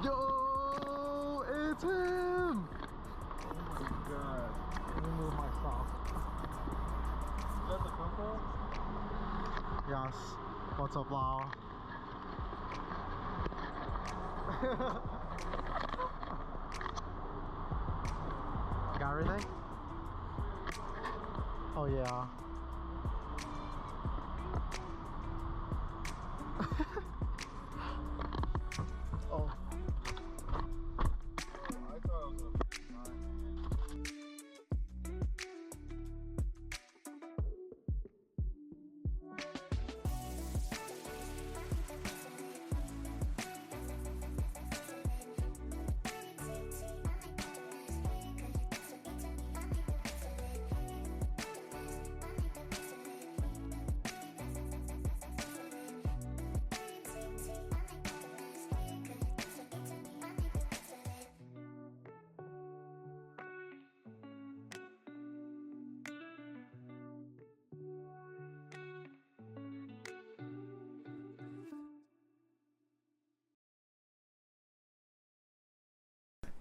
Yo, it's him! Oh my god. Let me move myself. Is that the Coco? Yes. What's up, Lyle? Got everything? Oh yeah. Oh. I thought I was gonna be fine,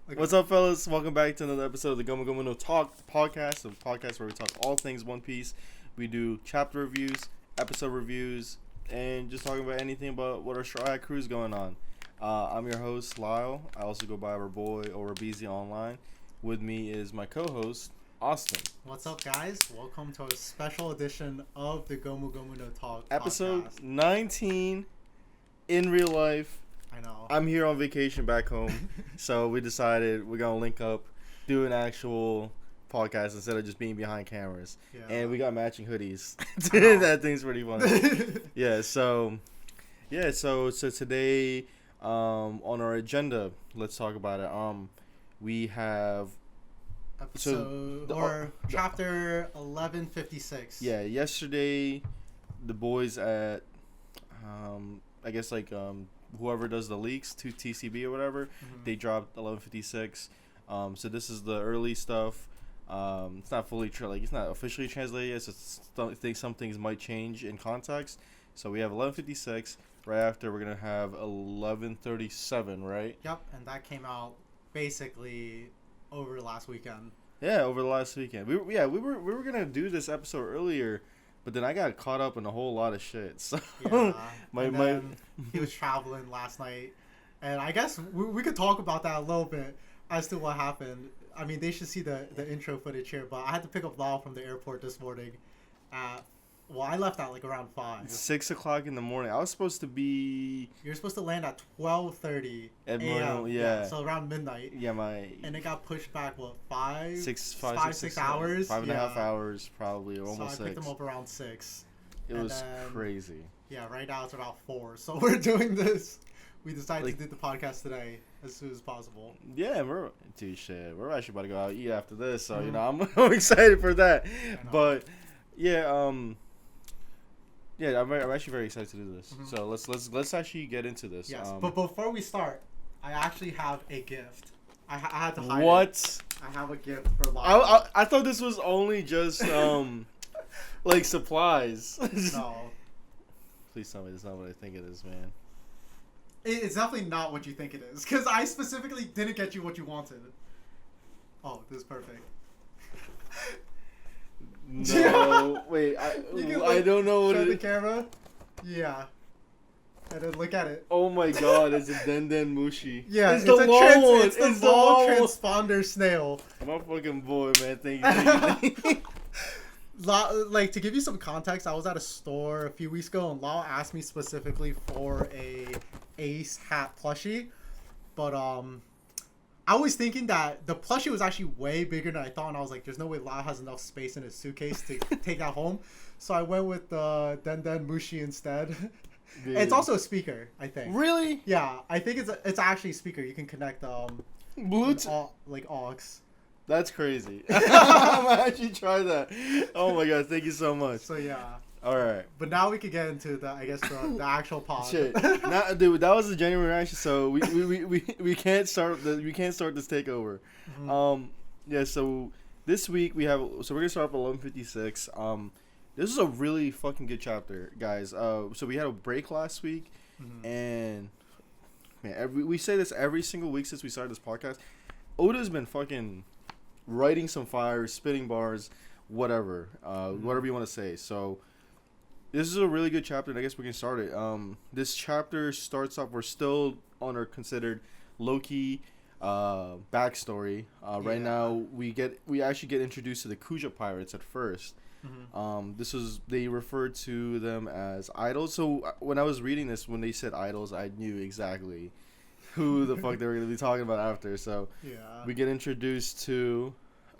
man. What's up, fellas? Welcome back to another episode of the Gomu Gomu Talk podcast, a podcast where we talk all things One Piece. We do chapter reviews, episode reviews, and just talking about anything about what our Straw Hat Crew's going on. I'm your host, Lyle. I also go by our boy or Beezy online. With me is my co-host, Austin. What's up, guys? Welcome to a special edition of the Gomu Gomu no Talk Episode podcast. 19 in real life. I know. I'm here on vacation back home, so we decided we're going to link up, do an actual podcast instead of just being behind cameras. Yeah. And we got matching hoodies. That thing's pretty funny. So today on our agenda, let's talk about it. We have chapter 1156. Yeah, yesterday the boys at I guess whoever does the leaks to TCB or whatever, they dropped 1156. So this is the early stuff. It's not fully it's not officially translated yet, so I think some things might change in context. So we have 1156. Right after, we're gonna have 1137, right? Yep, and that came out basically over last weekend. Yeah, over the last weekend. We were gonna do this episode earlier, but then I got caught up in a whole lot of shit. So Yeah, he was traveling last night, and I guess we could talk about that a little bit as to what happened. I mean, they should see the intro footage here, but I had to pick up Lyle from the airport this morning. I left at around 5. 6 o'clock in the morning. I was supposed to be. You're supposed to land at 12:30 at a.m. Yeah. So around midnight. Yeah, and it got pushed back 6 6 hours. 5.5 hours probably, or almost 6. So I picked them up around 6. It was crazy. Yeah, right now it's about 4. So we're doing this. We decided to do the podcast today as soon as possible. Yeah, we're actually about to go out and eat after this, so I'm excited for that. But I'm actually very excited to do this. So let's actually get into this. Yes, but before we start, I actually have a gift. I had to hide it. I have a gift for Lyle. I thought this was only just supplies. No. Please tell me that's not what I think it is, man. It's definitely not what you think it is, because I specifically didn't get you what you wanted. Oh, this is perfect. No, wait, I don't know what it is. the camera? Yeah. And then look at it. Oh my god, it's a Den Mushi. Yeah, it's the long one. It's the long transponder snail. My fucking boy, man. Thank you. To give you some context, I was at a store a few weeks ago, and Lyle asked me specifically for a Ace hat plushie, but I was thinking that the plushie was actually way bigger than I thought, and I was like, there's no way Lyle has enough space in his suitcase to take that home, so I went with the Den Mushi instead. It's also a speaker, I think. Really? Yeah, I think it's actually a speaker. You can connect Bluetooth, aux. That's crazy. I'm gonna actually try that. Oh my god, thank you so much. So yeah. All right. But now we could get into the actual pod. Shit. Now, dude, that was a genuine reaction. So we can't start this takeover. Yeah. So this week we're gonna start off at 1156. This is a really fucking good chapter, guys. So we had a break last week, and man, we say this every single week since we started this podcast. Oda's been fucking writing some fire, spitting bars, whatever, whatever you want to say. So this is a really good chapter, and I guess we can start it. This chapter starts off. We're still on our considered low-key backstory. Right now, we actually get introduced to the Kuja pirates at first. They referred to them as idols. So when I was reading this, when they said idols, I knew exactly who the fuck they were gonna be talking about after. So we get introduced to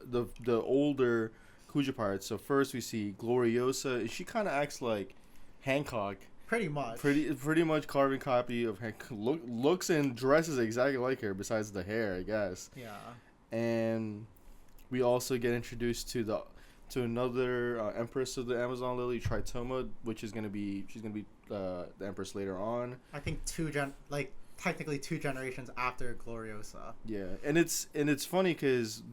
the older Kuja pirates. So first we see Gloriosa. She kind of acts like Hancock. Pretty much. Pretty much carbon copy of Hancock. Looks and dresses exactly like her, besides the hair, I guess. Yeah. And we also get introduced to another empress of the Amazon Lily, Tritoma, which is she's gonna be the empress later on. I think technically 2 generations after Gloriosa. Yeah, and it's funny because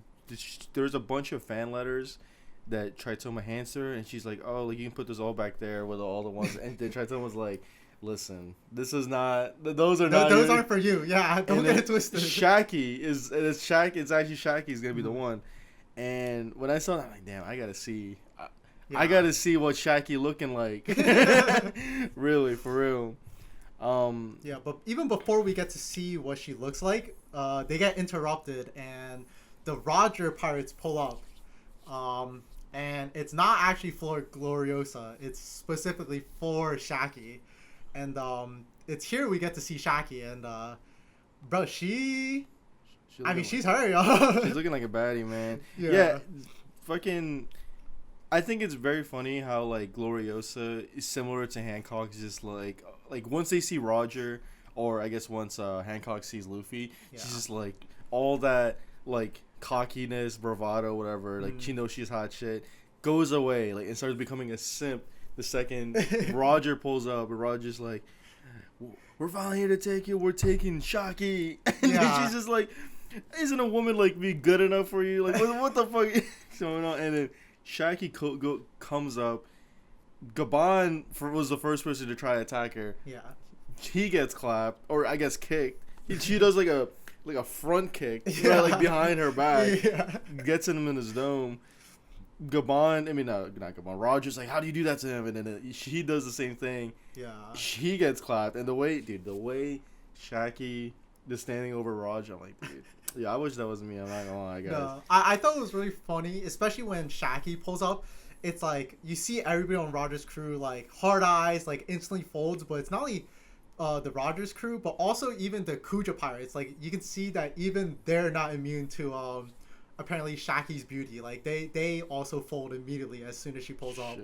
there's a bunch of fan letters that Tritoma hands her, and she's like, "Oh, like you can put this all back there with all the ones." And then Tritoma's like, "Listen, this is not. Those are not. Those aren't for you. Yeah, don't get it twisted." It's actually Shaggy's gonna be the one. And when I saw that, I'm like, "Damn, I gotta see. I gotta see what Shaggy looking like." Really, for real. Yeah, but even before we get to see what she looks like, they get interrupted, and the Roger pirates pull up. And it's not actually for Gloriosa. It's specifically for Shaki. And it's here we get to see Shaki. And bro, she's her, yo. She's looking like a baddie, man. Yeah. Fucking, I think it's very funny how like Gloriosa is similar to Hancock. Just like once they see Roger, or I guess once Hancock sees Luffy, she's just like all that like cockiness, bravado, whatever. Like she knows she's hot shit. Goes away, like, and starts becoming a simp the second Roger pulls up. And Roger's like, "We're finally here to take you. We're taking Shaki." And then she's just like, "Isn't a woman like me good enough for you? Like, what the fuck is going on?" And then Shaki comes up. Gabon was the first person to try to attack her. Yeah. He gets clapped, or I guess kicked. She does like a front kick, right, like behind her back. Gets him in his dome. Not Gabon. Roger's like, "How do you do that to him?" And then he does the same thing. Yeah. He gets clapped, and the way Shaki is standing over Roger, I'm like, dude. Yeah, I wish that was me. I'm not gonna lie, guys. No, I thought it was really funny, especially when Shaki pulls up. It's like you see everybody on Roger's crew like hard eyes, like instantly folds, but it's not only the Rogers crew, but also even the Kuja pirates. Like you can see that even they're not immune to apparently Shaki's beauty. Like they also fold immediately as soon as she pulls up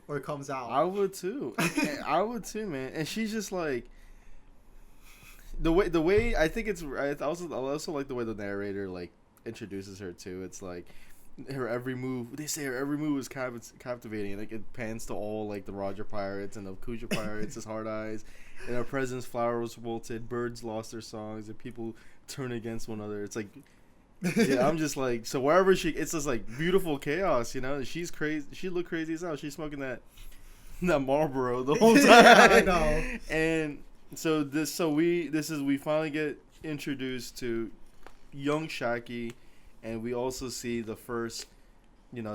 or comes out. I would too. I would too, man. And she's just like the way I think I also like the way the narrator like introduces her too. It's like her every move. They say her every move is captivating. Like it pans to all like the Roger pirates and the Kuja pirates, his hard eyes. In her presence, flowers wilted, birds lost their songs, and people turn against one another. It's like, yeah, I'm just like, so wherever it's just like beautiful chaos, you know. She's crazy. She looked crazy as hell. She's smoking that Marlboro the whole time. Yeah, I know. And so we finally get introduced to young Shaki, and we also see the first,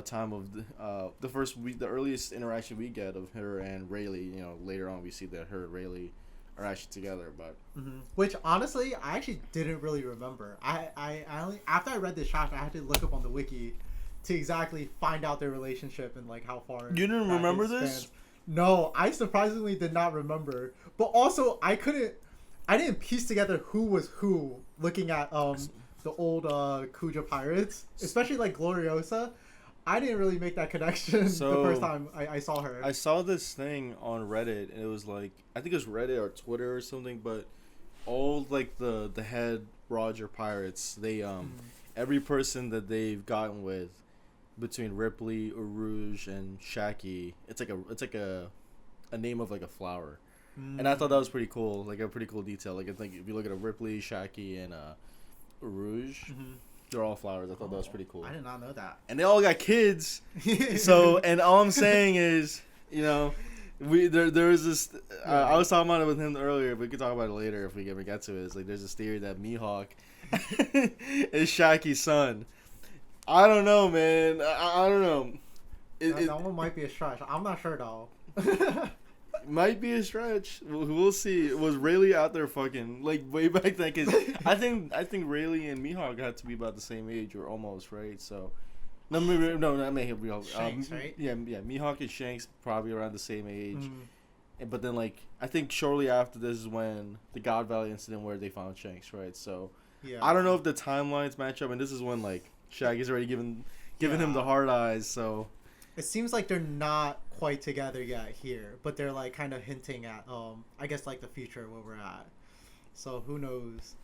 time of the earliest interaction we get of her and Rayleigh. Later on we see that her and Rayleigh are actually together, but which honestly I actually didn't really remember. I only after I read this chapter I had to look up on the wiki to exactly find out their relationship and like how far. You didn't remember this? No, I surprisingly did not remember. But also I didn't piece together who was who looking at the old Kuja pirates, especially like Gloriosa. I didn't really make that connection the first time I saw her. I saw this thing on Reddit, and it was like, I think it was Reddit or Twitter or something, but all like the head Roger pirates, they every person that they've gotten with between Ripley, Rouge, and Shaki, it's like a name of like a flower. And I thought that was pretty cool, like a pretty cool detail. Like I think if you look at a Ripley, Shaki, and Rouge, they're all flowers. I thought that was pretty cool. I did not know that. And they all got kids. So, and all I'm saying is, there was this. I was talking about it with him earlier. But we could talk about it later if we ever get to it. It's like there's this theory that Mihawk is Shaki's son. I don't know, man. I don't know. That one might be a stretch. I'm not sure though. Might be a stretch. We'll see. Was Rayleigh out there fucking like way back then? Cause I think Rayleigh and Mihawk had to be about the same age or almost, right? So not Mihawk. Shanks, right? Yeah. Mihawk and Shanks probably around the same age. But then like I think shortly after this is when the God Valley incident where they found Shanks, right? So Yeah. I don't know if the timelines match up, and this is when like Shaggy's already giving him the hard eyes. So it seems like they're not quite together yet here, but they're like kind of hinting at I guess like the future where we're at. So who knows?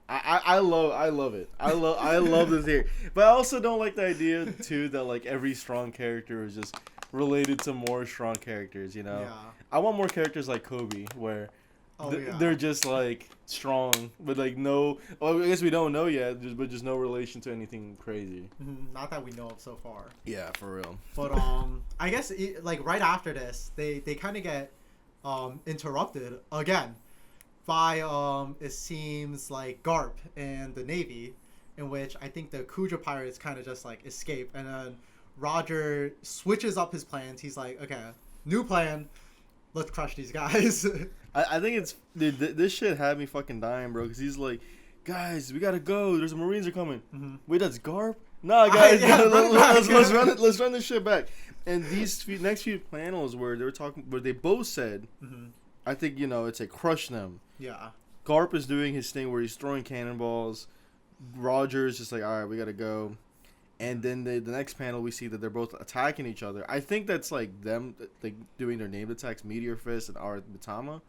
I love it. I love this here, but I also don't like the idea too that like every strong character is just related to more strong characters. You know, Yeah. I want more characters like Kobe where they're just like strong, but like no. Well, I guess we don't know yet, but just no relation to anything crazy. Not that we know of so far. Yeah, for real. But I guess like right after this, they kind of get interrupted again by it seems like Garp and the Navy, in which I think the Kuja pirates kind of just like escape, and then Roger switches up his plans. He's like, okay, new plan, let's crush these guys. I think it's dude. This shit had me fucking dying, bro. Because he's like, guys, we gotta go. There's Marines are coming. Wait, that's Garp? Nah, guys, let's run this shit back. And these next few panels where they were talking, where they both said, I think it's like crush them. Yeah. Garp is doing his thing where he's throwing cannonballs. Roger's just like, all right, we gotta go. And then the next panel, we see that they're both attacking each other. I think that's like them like doing their named attacks, Meteor Fist and Mitama.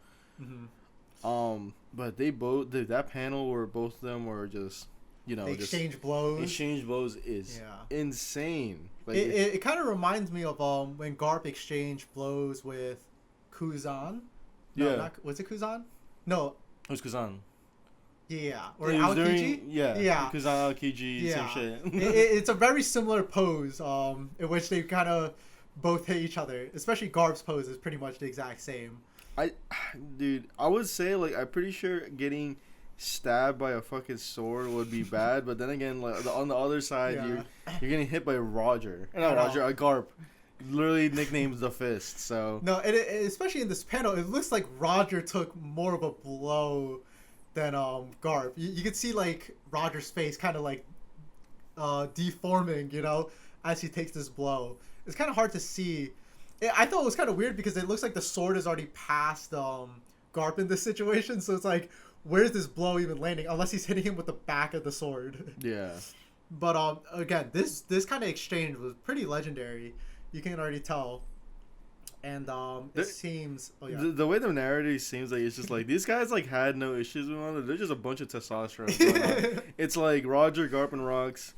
But they both that panel where both of them were just they exchange blows. Exchange blows is insane. Like it kind of reminds me of when Garp exchanged blows with Kuzan. No, was it Kuzan? No. It was Kuzan. Yeah, or Aokiji? Yeah. Kuzan, Aokiji, same shit. It's a very similar pose in which they kind of both hit each other. Especially Garp's pose is pretty much the exact same. Dude, I would say, like, I'm pretty sure getting stabbed by a fucking sword would be bad, but then again, like, on the other side, you're getting hit by Roger. Not Roger, Garp. Literally nicknamed the Fist, so... No, especially in this panel, it looks like Roger took more of a blow than Garp. You can see, like, Roger's face kind of, like, deforming, as he takes this blow. It's kind of hard to see. I thought it was kind of weird because it looks like the sword is already past Garp in this situation, so it's like, where's this blow even landing? Unless he's hitting him with the back of the sword. Yeah. But again, this kind of exchange was pretty legendary. You can already tell. And it seems... Oh, yeah. The way the narrative seems like it's just like, these guys like had no issues with one another. They're just a bunch of testosterone going on. It's like Roger, Garp, and Rox.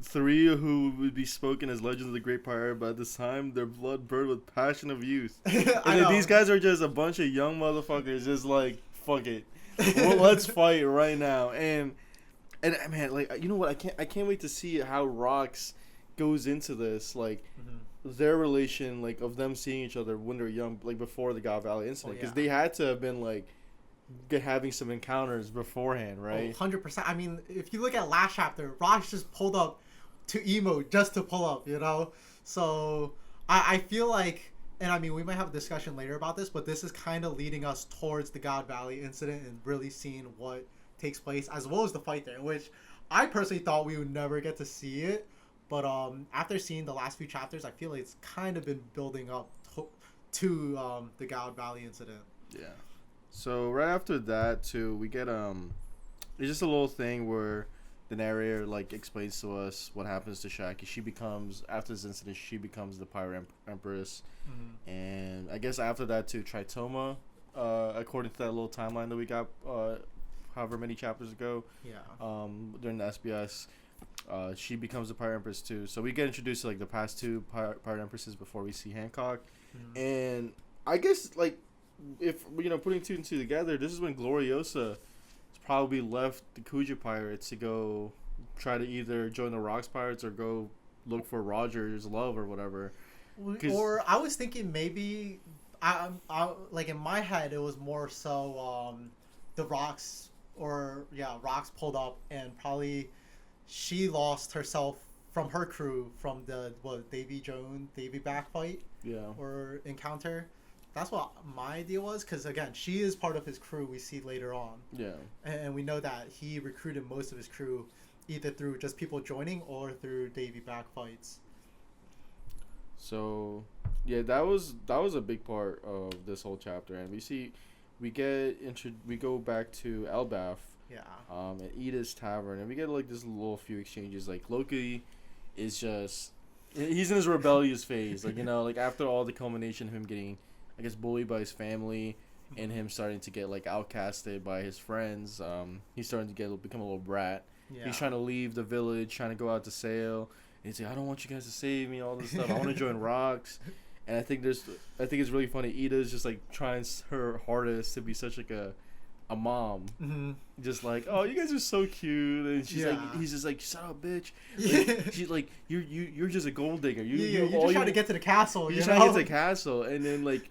Three who would be spoken as legends of the Great Pirate, but at this time, their blood burned with passion of youth. And these guys are just a bunch of young motherfuckers, just like, fuck it, well, let's fight right now. And man, like, you know what? I can't wait to see how Rox goes into this, like, their relation, like, of them seeing each other when they're young, like before the God Valley incident, because they had to have been like having some encounters beforehand, right? 100%. I mean, if you look at last chapter, Rox just pulled up to emo just to pull up, So I feel like, and I mean, we might have a discussion later about this, but this is kind of leading us towards the God Valley incident and really seeing what takes place, as well as the fight there, which I personally thought we would never get to see it. But after seeing the last few chapters, I feel like it's kind of been building up to the God Valley incident. Yeah. So right after that, too, we get it's just a little thing where the narrator like explains to us what happens to Shaki. She becomes, after this incident, she becomes the Pirate Empress, and I guess after that too, Tritoma, according to that little timeline that we got, however many chapters ago, during the SBS, she becomes the Pirate Empress too. So we get introduced to like the past two Pirate Empresses before we see Hancock, and I guess like if putting two and two together, this is when Gloriosa probably left the Kuja Pirates to go try to either join the Rocks Pirates or go look for Roger's love or whatever. Or I was thinking maybe I like in my head it was more so the rocks rocks pulled up and probably she lost herself from her crew from the Davy back fight or encounter. That's what my idea was, because again she is part of his crew we see later on. And we know that he recruited most of his crew either through just people joining or through Davy back fights. So yeah, that was a big part of this whole chapter, and we go back to Elbaf. At Ida's tavern, and we get like this little few exchanges. Like Loki is he's in his rebellious phase, like, you know, like after all the culmination of him getting, I guess, bullied by his family and him starting to get like outcasted by his friends. He's starting to become a little brat. He's trying to leave the village, trying to go out to sail. And he's like, I don't want you guys to save me, all this stuff. I want to join rocks. And I think it's really funny. Ida's just like trying her hardest to be such like a mom. Just like, oh, you guys are so cute. And she's like, he's just like, shut up, bitch. Like, she's like, you're just a gold digger. You're just trying to get to the castle. You're trying to get to the castle. And then like,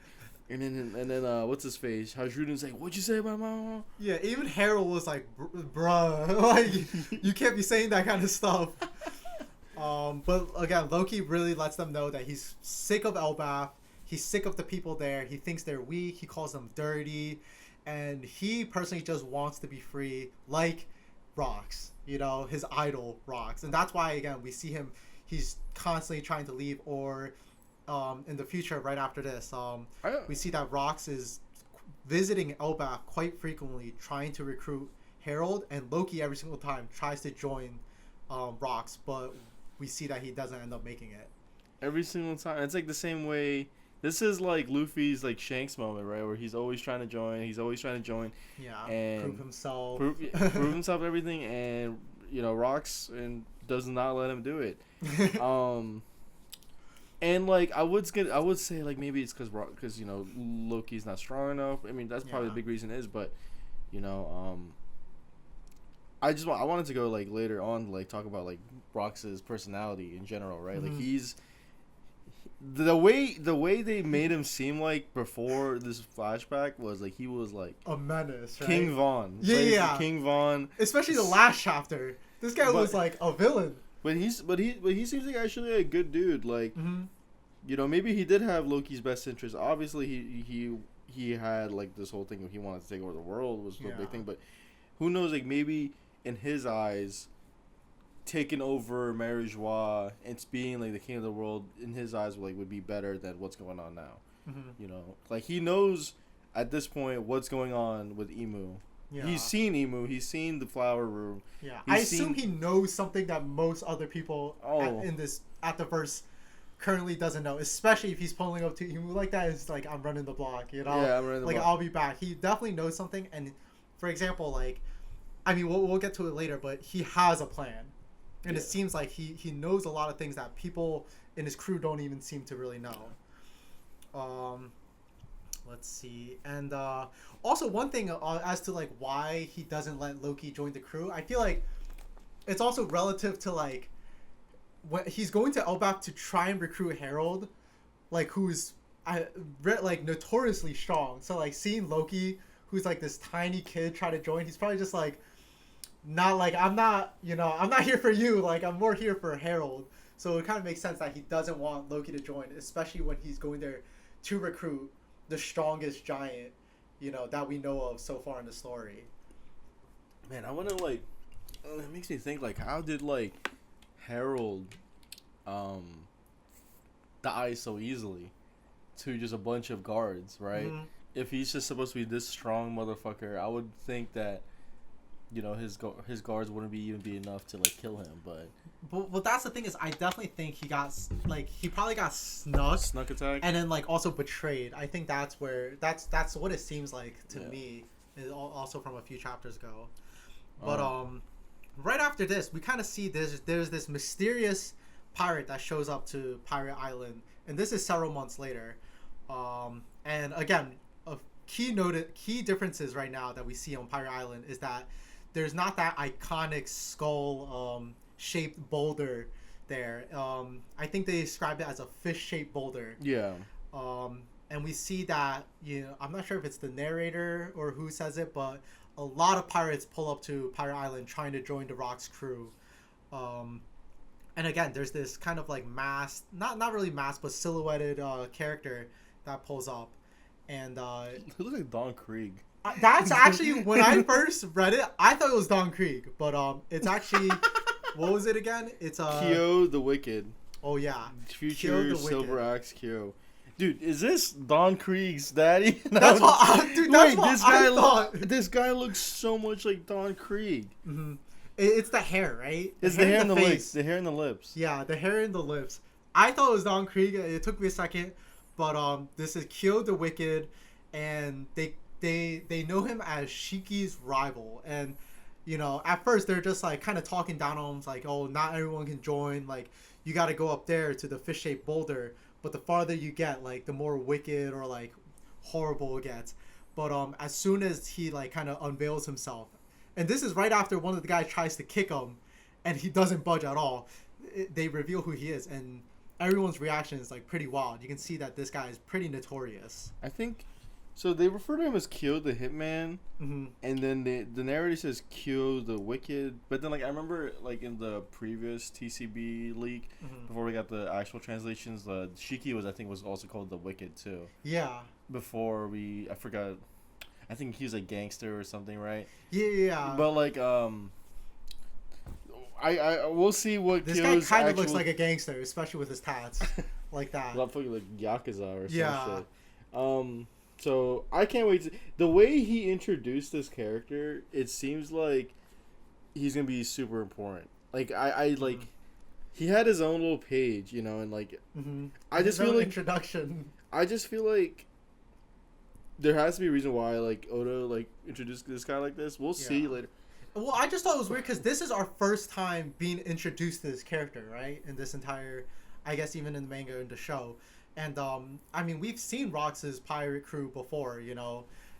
and then what's his face? Hajruden's like, what'd you say about my mom? Yeah, even Harold was like, bruh, like, you can't be saying that kind of stuff. But again, Loki really lets them know that he's sick of Elbaf. He's sick of the people there. He thinks they're weak. He calls them dirty. And he personally just wants to be free, like Rocks, you know, his idol Rocks. And that's why, again, we see him, he's constantly trying to leave, or in the future, right after this, we see that Rocks is visiting Elbaf quite frequently, trying to recruit Harold, and Loki every single time tries to join Rocks, but we see that he doesn't end up making it. Every single time. It's like the same way. This is like Luffy's like Shanks moment, right? Where he's always trying to join. Yeah. And prove himself. Prove himself and everything, and you know, Rocks and does not let him do it. And like I would say like maybe it's because you know, Loki's not strong enough. I mean, that's probably the big reason is, but you know, I wanted to go like later on, like talk about like Rocks' personality in general, right? Like he's the way they made him seem like before this flashback was like he was like a menace, right? King Von. Yeah. King Von. Especially the last chapter. This guy was like a villain. But he seems like actually a good dude. Like, you know, maybe he did have Loki's best interest. Obviously, he had like this whole thing where he wanted to take over the world was the big thing. But who knows? Like maybe in his eyes, taking over Marijois and being like the king of the world in his eyes would be better than what's going on now. You know, like he knows at this point what's going on with Emu. He's seen Emu. He's seen the flower room. I assume he knows something that most other people at the verse currently doesn't know. Especially if he's pulling up to Emu like that. It's like, I'm running the block, you know? Yeah, I'm running the block. I'll be back. He definitely knows something. And for example, like, I mean, we'll get to it later, but he has a plan. And it seems like he knows a lot of things that people in his crew don't even seem to really know. Let's see. And also one thing as to like why he doesn't let Loki join the crew, I feel like it's also relative to like when he's going to Elbaf to try and recruit Harold, like who's like notoriously strong. So like seeing Loki, who's like this tiny kid, try to join, he's probably just like, not like, I'm not here for you, like I'm more here for Harold. So it kind of makes sense that he doesn't want Loki to join, especially when he's going there to recruit the strongest giant, you know, that we know of so far in the story. Man, I wonder, like, it makes me think, like, how did like Harold die so easily to just a bunch of guards, right? If he's just supposed to be this strong motherfucker, I would think that, you know, his guards wouldn't even be enough to like kill him. But that's the thing is, I definitely think he probably got snuck attack, and then like also betrayed. I think that's what it seems like to me, also from a few chapters ago. But right after this, we kind of see there's this mysterious pirate that shows up to Pirate Island, and this is several months later. And again, key differences right now that we see on Pirate Island is that there's not that iconic skull shaped boulder there. I think they described it as a fish shaped boulder. Yeah. and we see that, I'm not sure if it's the narrator or who says it, but a lot of pirates pull up to Pirate Island trying to join the Rock's crew. And again, there's this kind of like masked, not really masked, but silhouetted character that pulls up, and He looks like Don Krieg. that's actually when I first read it, I thought it was Don Krieg, but it's actually what was it again? It's Kyo the Wicked. Oh yeah, Future Silver Axe Kyo. Dude, is this Don Krieg's daddy? That's what, dude. That's what I thought. This guy looks so much like Don Krieg. Mm-hmm. It's the hair, right? It's the hair and the lips. The hair and the lips. Yeah, the hair and the lips. I thought it was Don Krieg. It took me a second, but this is Kyo the Wicked, and they know him as Shiki's rival, and at first they're just like kind of talking down on him, like, oh, not everyone can join, like you got to go up there to the fish-shaped boulder. But the farther you get, like the more wicked or like horrible it gets. But as soon as he like kind of unveils himself, and this is right after one of the guys tries to kick him, and he doesn't budge at all. They reveal who he is, and everyone's reaction is like pretty wild. You can see that this guy is pretty notorious. I think so. They refer to him as Kyo the Hitman, Mm-hmm. and then the narrator says Kyo the Wicked. But then like I remember like in the previous TCB leak, Mm-hmm. before we got the actual translations, the Shiki was also called the Wicked too. Yeah. Before I forgot. I think he was a gangster or something, right? Yeah. But like I we'll see what this Kyo's guy kind of looks like a gangster, especially with his tats, like that. Well, fucking like Yakuza or Yeah. some shit. So I can't wait to the way he introduced this character. It seems like he's gonna be super important. Like I like he had his own little page, and like Mm-hmm. I just feel like introduction. I just feel like there has to be a reason why like Oda like introduced this guy like this. We'll see later. Well, I just thought it was weird because this is our first time being introduced to this character, right? In this entire, I guess even in the manga and the show. And, I mean, we've seen Rox's pirate crew before,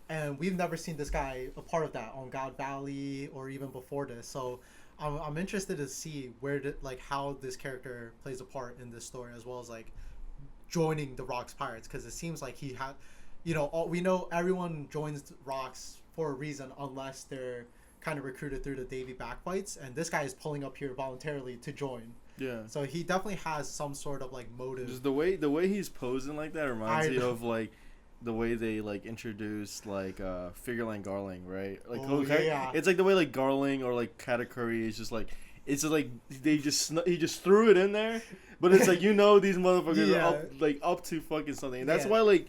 and we've never seen this guy a part of that on God Valley or even before this. So I'm interested to see how this character plays a part in this story, as well as, like, joining the Rox Pirates, because it seems like he had, we know everyone joins Rox for a reason unless they're kind of recruited through the Davy backfights, and this guy is pulling up here voluntarily to join. Yeah. So he definitely has some sort of like motive. Just the way he's posing like that reminds me of like the way they like introduced like Figureline Garling, right? Like it's like the way like Garling or like Katakuri is just like it's just like he just threw it in there, but it's like these motherfuckers are up to fucking something. And that's why like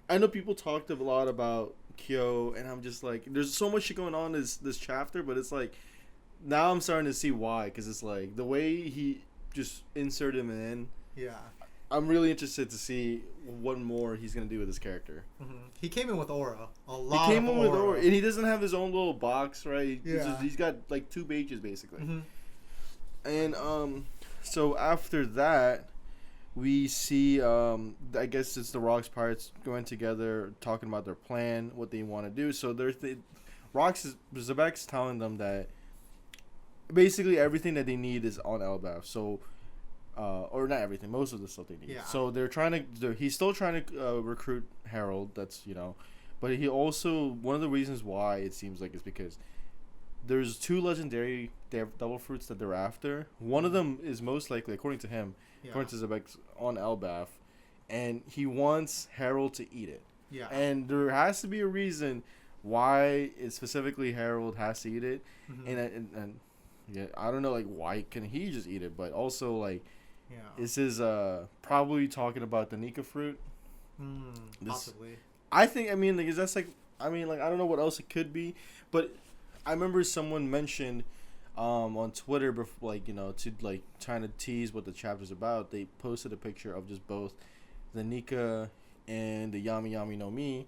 I know people talked a lot about Kyo, and I'm just like there's so much shit going on in this chapter, but it's like now I'm starting to see why, because it's like the way he just inserted him in. Yeah. I'm really interested to see what more he's gonna do with this character. Mm-hmm. He came in with aura. With aura, and he doesn't have his own little box, right? Yeah. He's got like 2 pages basically. Mm-hmm. And so after that, we see I guess it's the Rox Pirates going together, talking about their plan, what they want to do. So Zabek's telling them that basically everything that they need is on Elbaf. So, or not everything, most of the stuff they need. Yeah. So he's still trying to recruit Harold. That's but he also one of the reasons why it seems like is because there's 2 legendary devil fruits that they're after. One of them is most likely, according to him, according to Zabek, on Elbaf, and he wants Harold to eat it. Yeah. And there has to be a reason why specifically Harold has to eat it, and yeah, I don't know, like, why can he just eat it? But also, like, this is probably talking about the Nika fruit. Possibly. I think, I mean, like, I don't know what else it could be, but I remember someone mentioned on Twitter, before, like, to, like, trying to tease what the chapter's about, they posted a picture of just both the Nika and the Yami Yami no Mi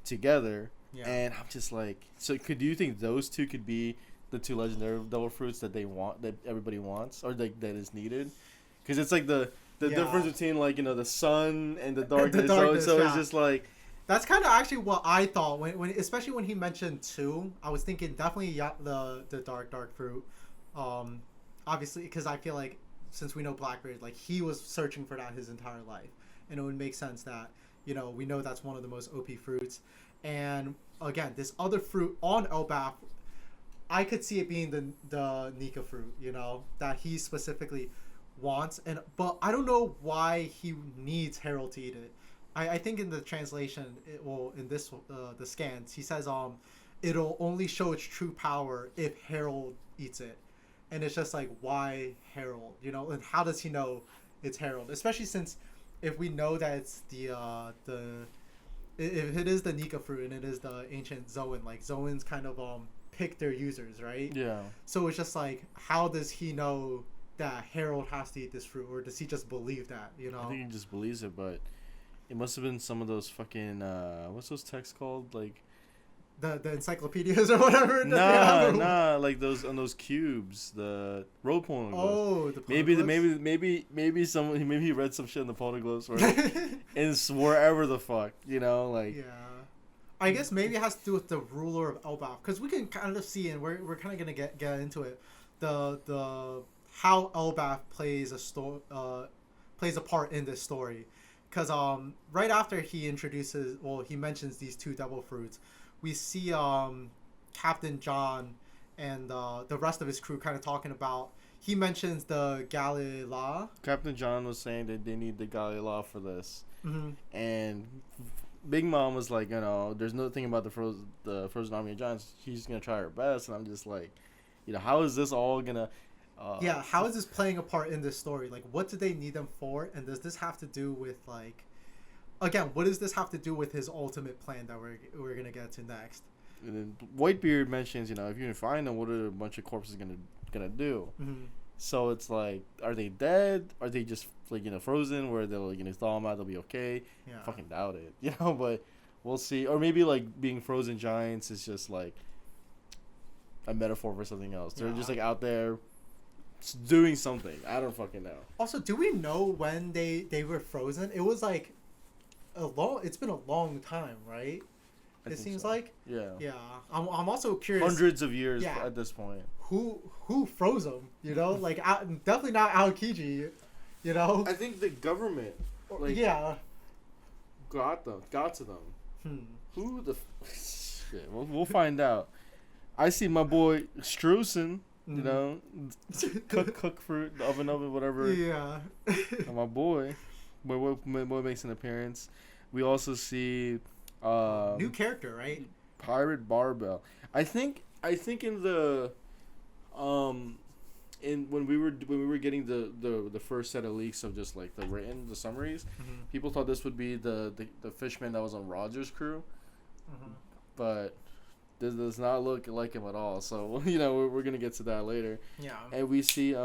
together, and I'm just like, so do you think those 2 could be the 2 legendary devil fruits that they want, that everybody wants, or like that is needed? Because it's like the difference between like the sun and the darkness. So it's just like that's kind of actually what I thought when especially when he mentioned 2. I was thinking definitely the dark fruit. Obviously, because I feel like since we know Blackbeard, like he was searching for that his entire life, and it would make sense that we know that's one of the most OP fruits. And again, this other fruit on Elbaf, I could see it being the Nika fruit, that he specifically wants. But I don't know why he needs Harold to eat it. I think in the translation, in this the scans, he says it'll only show its true power if Harold eats it, and it's just like, why Harold? And how does he know it's Harold? Especially since if we know that it's if it is the Nika fruit and it is the ancient Zoan, like Zoans kind of pick their users, right? Yeah. So it's just like, how does he know that Harold has to eat this fruit, or does he just believe that? I think he just believes it, but it must have been some of those fucking what's those texts called, like the encyclopedias or whatever. Nah, like those on those cubes, the road polyglyphs. Oh, the polyglyphs? Maybe someone he read some shit in the polyglyphs or and wherever the fuck, like. Yeah, I guess maybe it has to do with the ruler of Elbaf, because we can kind of see, and we're kind of gonna get into it, the how Elbaf plays a part in this story. Because right after he mentions these two devil fruits, we see Captain John and the rest of his crew kind of talking about. He mentions the Galila. Captain John was saying that they need the Galila for this, and Big Mom was like, there's nothing about the Frozen Army of Giants. She's gonna try her best, and I'm just like, how is this all gonna? How is this playing a part in this story? Like, what do they need them for? And does this have to do with, like, again, what does this have to do with his ultimate plan that we're gonna get to next? And then Whitebeard mentions, if you can find them, what are a bunch of corpses gonna do? Mm-hmm. So it's like, are they dead? Are they just like frozen where they'll thaw them out? They'll be okay. Yeah. Fucking doubt it, But we'll see. Or maybe like being frozen giants is just like a metaphor for something else. They're just like out there doing something. I don't fucking know. Also, do we know when they were frozen? It was like it's been a long time, right? It seems like. Yeah. I'm also curious. Hundreds of years at this point. Who froze them? Like definitely not Aokiji. I think the government. Like, got to them. Who the shit? We'll find out. I see my boy Strusen. Cook fruit, the oven, whatever. Yeah. And my boy makes an appearance. We also see new character, right? Pirate Barbell. I think in the when we were getting the first set of leaks of just like the summaries, people thought this would be the fishman that was on Roger's crew, but this does not look like him at all. So we're gonna get to that later. Yeah. And we see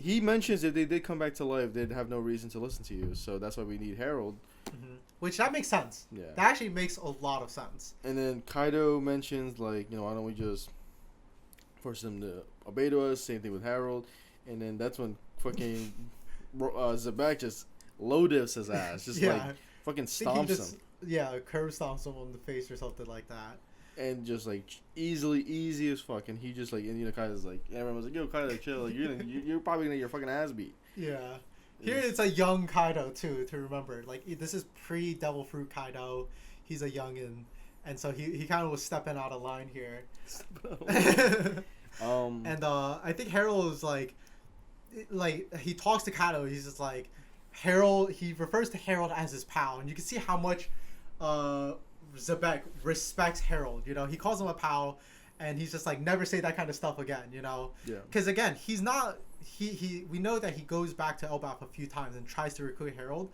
he mentions if they did come back to life, they'd have no reason to listen to you. So that's why we need Harold. Which that makes sense. Yeah. That actually makes a lot of sense. And then Kaido mentions why don't we just force them to obey to us? Same thing with Harold. And then that's when fucking Zebek just low diffs his ass, just like fucking stomps him. Yeah, curb stomps him on the face or something like that. And just like easy as fuck, and he just like, and Kaido's like, everyone's like, yo, Kaido, chill, like you're probably gonna get your fucking ass beat. Yeah. Here it's a young Kaido too, to remember. Like, this is pre-Devil Fruit Kaido. He's a youngin, and so he kind of was stepping out of line here. And I think Harold is like he talks to Kaido. He's just like Harold. He refers to Harold as his pal, and you can see how much Zebek respects Harold. He calls him a pal, and he's just like, never say that kind of stuff again. Yeah. Because again, he's not. We know that he goes back to Elbaf a few times and tries to recruit Harold,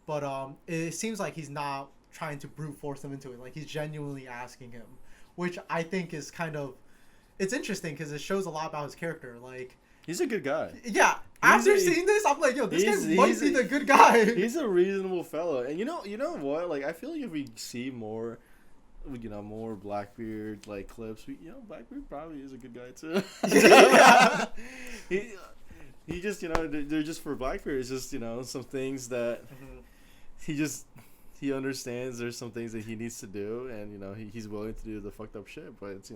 but it seems like he's not trying to brute force him into it. Like, he's genuinely asking him, which I think is it's interesting because it shows a lot about his character. Like, he's a good guy. Yeah. After seeing this, I'm like, yo, this guy might be the good guy. He's a reasonable fella, and you know what? Like, I feel like if we see more Blackbeard like clips, Blackbeard probably is a good guy too. Yeah. He just they're just for Blackbeard. It's just some things that he understands. There's some things that he needs to do, and he's willing to do the fucked up shit. But it's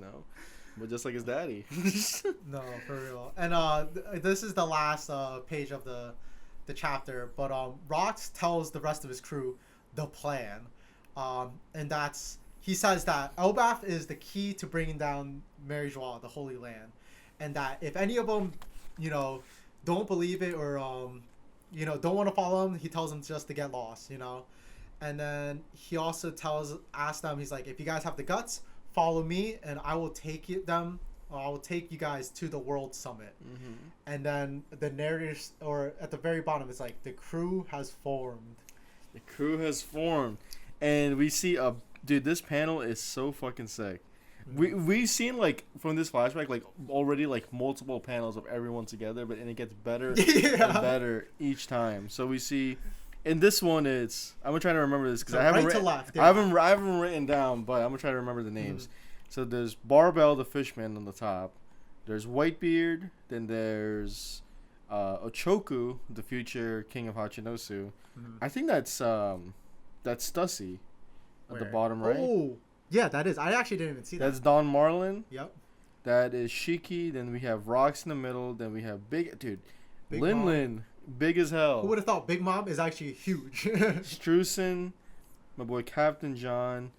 but just like his daddy. No, for real. And this is the last page of the the chapter, but Rox tells the rest of his crew the plan, and he says that Elbath is the key to bringing down Mary Joie, the Holy Land, and that if any of them, don't believe it or don't want to follow him, he tells them just to get lost, and then he also asks them, he's like, if you guys have the guts, follow me, and I will take you guys to the World Summit. Mm-hmm. And then the narrators, or at the very bottom, it's like, the crew has formed. The crew has formed. And we see dude, this panel is so fucking sick. Mm-hmm. We've seen, like, from this flashback, like, already, like, multiple panels of everyone together, and it gets better and better each time. So we see, in this one, I'm gonna try to remember this, because I haven't written down, but I'm gonna try to remember the names. Mm-hmm. So there's Barbell the Fishman on the top. There's Whitebeard. Then there's Ochoku, the future king of Hachinosu. Mm-hmm. I think that's Stussy at the bottom right. Oh, yeah, that is. I actually didn't even see that. That's Don Marlin. Yep. That is Shiki. Then we have Rocks in the middle. Then we have Lin, big as hell. Who would have thought Big Mom is actually huge? Streusen, my boy Captain John,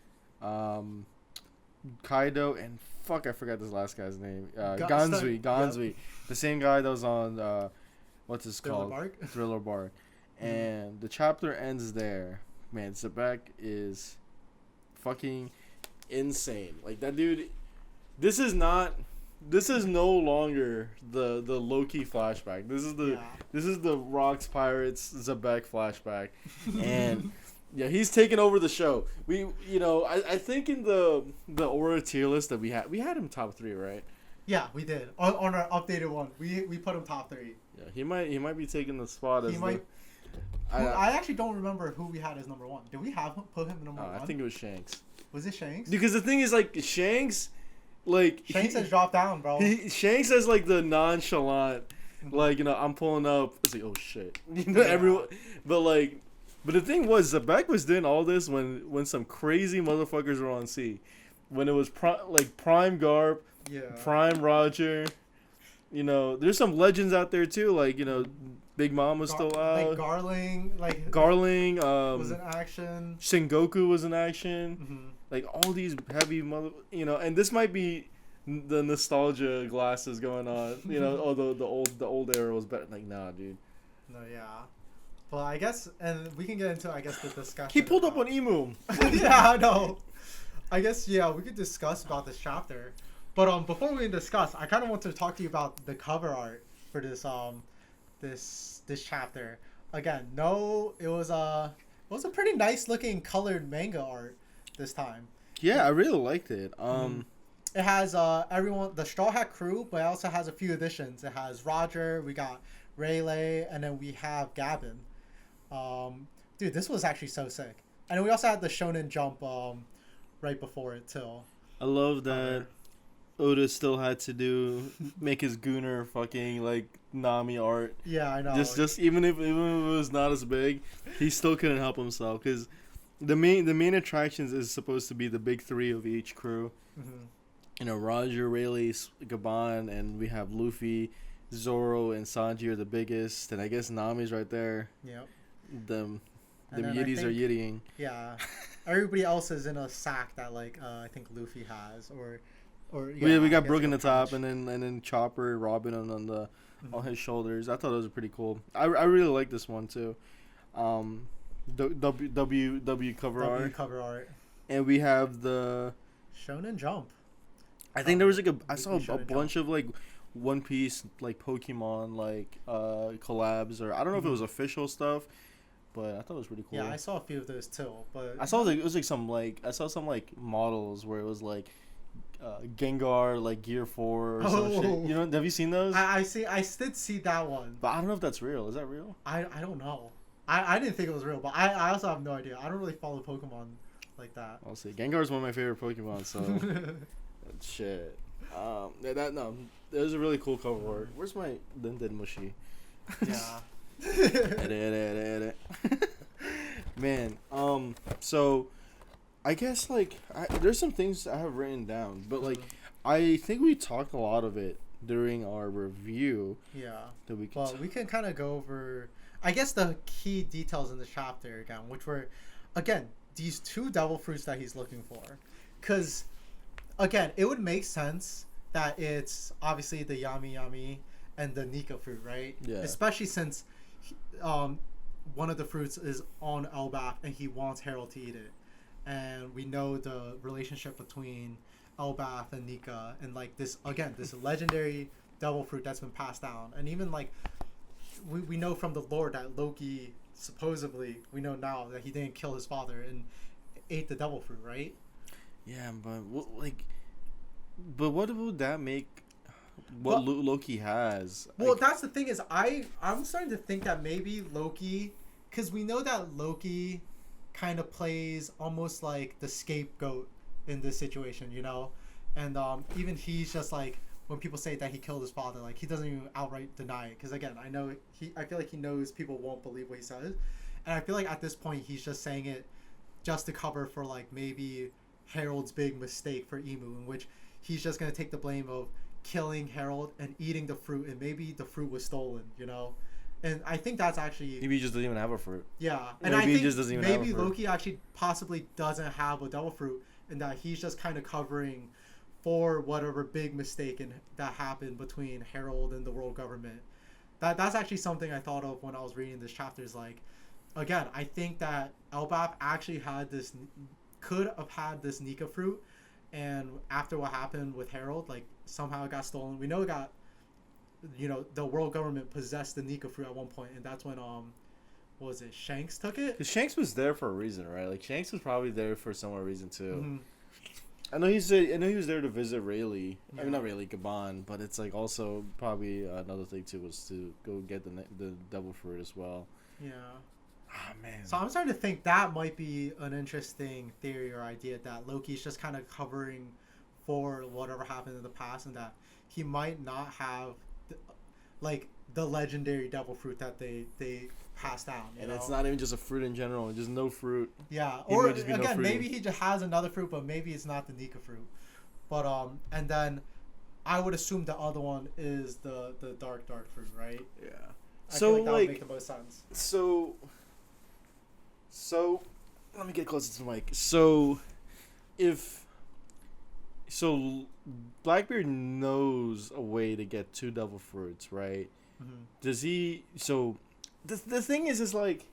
Kaido, and I forgot this last guy's name. Gansui. Yep. The same guy that was on what's this called? Thriller Bark. And the chapter ends there. Man, Zebek is fucking insane. Like, that dude, this is no longer the Loki flashback. This is the Rocks Pirates Zebek flashback. And yeah, he's taken over the show. I think in the Aura tier list that we had him top 3, right? Yeah, we did. On our updated one, we put him top 3. Yeah, he might be taking the spot as I actually don't remember who we had as number 1. Did we put him number 1? I think it was Shanks. Was it Shanks? Because the thing is, like, Shanks has dropped down, bro. Shanks has, like, the nonchalant, like, I'm pulling up. It's like, oh shit, everyone. But the thing was, Zebek was doing all this when some crazy motherfuckers were on sea. When it was Prime Garp, Prime Roger. There's some legends out there too. Like, Big Mom was still out. Garling. Was in action. Sengoku was in action. Mm-hmm. Like, all these heavy and this might be the nostalgia glasses going on. Although the old era was better. Like, nah, dude. No, yeah. Well, I guess, and we can get into, the discussion. He pulled up on Emu. Yeah, I know. I guess, we could discuss about this chapter. But before we discuss, I kind of want to talk to you about the cover art for this this chapter. Again, it was a pretty nice looking colored manga art this time. Yeah, I really liked it. It has everyone, the Straw Hat crew, but it also has a few additions. It has Roger, we got Rayleigh, and then we have Gavin. Dude, this was actually so sick. And then we also had the Shonen Jump right before it too. I love that Oda still had to make his Gooner fucking like Nami art. Yeah, I know. Just even if it was not as big, he still couldn't help himself, because the main attractions is supposed to be the big 3 of each crew. Mm-hmm. Roger, Rayleigh, Gabon, and we have Luffy, Zoro, and Sanji are the biggest, and I guess Nami's right there. Yep. Them Yiddies are yiddying. Yeah. Everybody else is in a sack that I think Luffy has, or we got Brook in the top, and then Chopper, Robin on the on his shoulders. I thought it was pretty cool. I really like this one too. W cover art. And we have the Shonen Jump. I think there was I saw a bunch of One Piece Pokemon collabs, or I don't know if it was official stuff, but I thought it was pretty cool. Yeah, I saw a few of those too, but I saw some models where it was Gengar Gear 4 or some shit. Have you seen those? I did see that one, but I don't know if that's real. Is that real? I don't know. I didn't think it was real, but I also have no idea. I don't really follow Pokemon like that. I'll see. Gengar is one of my favorite Pokemon, so shit. It was a really cool cover art. Where's my Linden Mushy? Yeah. edit. Man, so I guess there's some things I have written down, but I think we talked a lot of it during our review. Yeah. That we can. Well, we can kind of go over, I guess, the key details in the chapter again, which were, again, these 2 devil fruits that he's looking for. Because, again, it would make sense that it's obviously the Yami Yami and the Nika fruit, right? Yeah. Especially since one of the fruits is on Elbaf and he wants Harold to eat it. And we know the relationship between Elbaf and Nika, and like this again, this legendary devil fruit that's been passed down. And even like we know from the lore that Loki supposedly, we know now that he didn't kill his father and ate the devil fruit, right? Yeah, but what would that make what Loki has? Well, that's the thing is I'm starting to think that maybe Loki, because we know that Loki kind of plays almost like the scapegoat in this situation, you know, and even he's just like, when people say that he killed his father, like he doesn't even outright deny it, because again, I feel like he knows people won't believe what he says, and I feel like at this point he's just saying it just to cover for like maybe Harold's big mistake for Emu, in which he's just gonna take the blame of killing Harold and eating the fruit, and maybe the fruit was stolen, you know. And I think that's actually, maybe he just doesn't even have a fruit. Yeah, and maybe I think he just doesn't even have a fruit. Loki actually possibly doesn't have a devil fruit, and that he's just kind of covering for whatever big mistake that happened between Harold and the world government. That's actually something I thought of when I was reading this chapter. Is like, again, I think that Elbaf actually could have had this Nika fruit, and after what happened with Harold, like somehow it got stolen. We know it got, you know, the world government possessed the Nika fruit at one point, and that's when what was it, Shanks took it? Because Shanks was there for a reason, right? Like Shanks was probably there for some reason too. Mm-hmm. I know he was there to visit Rayleigh. Yeah. I mean, not Rayleigh, Gabon, but it's like also probably another thing too was to go get the devil fruit as well. Yeah. Ah, man. So I'm starting to think that might be an interesting theory or idea, that Loki's just kind of covering for whatever happened in the past, and that he might not have the legendary devil fruit that they passed down. And know? it's not even just a fruit in general; just no fruit. Yeah, He or might just be no again, fruit. maybe he just has another fruit, but maybe it's not the Nika fruit. But and then I would assume the other one is the dark fruit, right? Yeah. I So feel that would like, make the most sense. So let me get closer to the mic. So Blackbeard knows a way to get 2 devil fruits, right? Mm-hmm. Does he? So the thing is like,